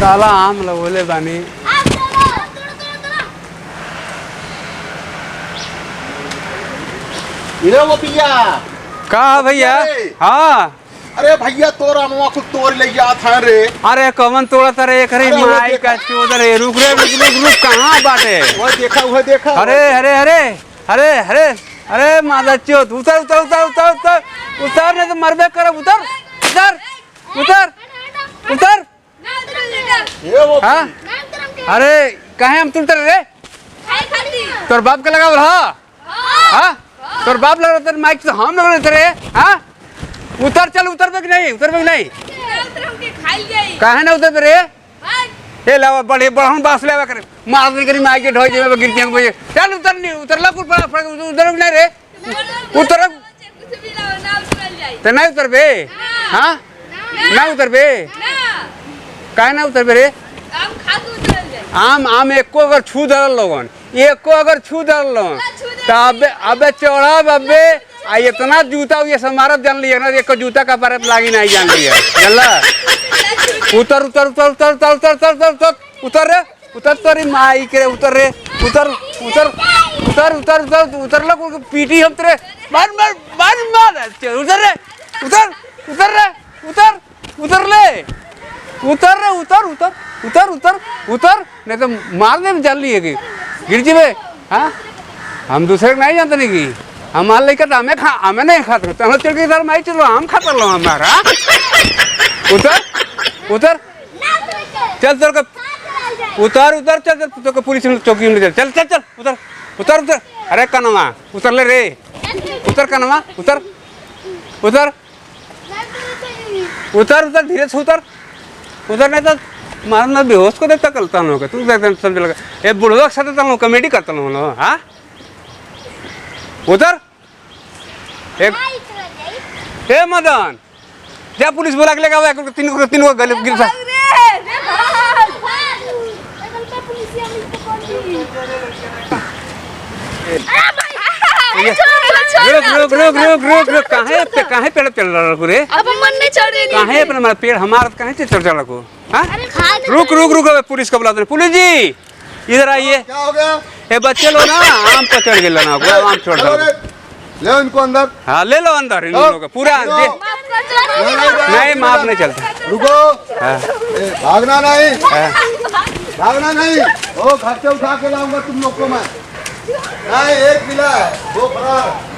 साला आम लगोले बानी। वो पिया का भैया? हाँ अरे भैया तोरा मुआ खुद तोड़ ले जा था रे। अरे कवन तोड़ा तारे एक हरी माई का चोदर है। रुक रे रुक रुक रुक कहाँ बाटे? वो देखा अरे अरे अरे अरे अरे अरे मादा चोत उतर उतर उतर उतर उतर उतर नहीं तो मरबे करब। उतर उतर उतर उतर। हाँ अरे कहे हम तुम रे? तोर बाप के लगा हाँ हाँ तोर बाप लग रहा माइक से हम लग रहे रे। हाँ उतर चल उतर पे नहीं उतर पे नहीं कहे ना उतर पे रे। ए लावा बड़े बड़हन बास लेवा करे मार दे करी माई के ढोई जेबे गिरती है भैया। चल उतर नहीं उतरला कुल फड़ उतर नहीं रे। उतर तो नहीं उतर बे। हाँ ना उतर बे काहे ना उतर बे रे? आम आम एको अगर छू धरल लोगन एको अगर छू धरल लोगन तो अबे चढ़ब अबे आ इतना जूता ये समारत जान लिया ना एक जूता का परत लागी नहीं जान लिया चला। उतर उतर उतर उतर उतर उतर उतर उतर उतर रे उतर तोरी माई के उतर रे उतर उतर उतर उतर उतर उतर ला पीटी हम तेरे मार मार मार मार उतर रे उतर उतर रे उतर उतर ले उतर रे उतर उतर उतर उतर उतर नहीं तो मारने में जान लिए कि गिर जीवे। हाँ हम दूसरे को नहीं जानते नहीं कि हम माल लेकर तो हमें नहीं खाते तो हम चल के इधर माई चलो हम खाता लो हमारा। उतर उतर चल चल उतर उतर चल चल तो पुलिस चौकी में चल चल चल उतर उतर उतर। अरे कनमा उतर ले रे उतर कनमा उतर उतर उतर उतर धीरे से उतर उतर नहीं तो मारना बेहोश को देता करता हूँ तू समझ लगा ये बुढ़वा के साथ हूँ कॉमेडी करता हूँ। हाँ उतर एक हे मदन जा पुलिस बुला के लेगा तीन को गले गिर सा। रुक रुक रुक रुक रुक रुक काहे पेड़ चल रहा रे? अब मन नहीं चढ़ रही काहे अपना हमारा पेड़ हमारा काहे से चढ़ चढ़ को? हाँ रुक रुक रुक पुलिस को बुलाते पुलिस जी इधर आइए। क्या हो गया? ये बच्चे लो ना आम पर चढ़ गए ना आम छोड़ दो ले इनको अंदर। हाँ ले लो अंदर इन लोगों का पूरा नहीं माफ नहीं चलता। रुको भागना नहीं भागना नहीं। ओ घर से उठा के लाऊंगा तुम लोग को मैं। नहीं एक मिला है दो फरार।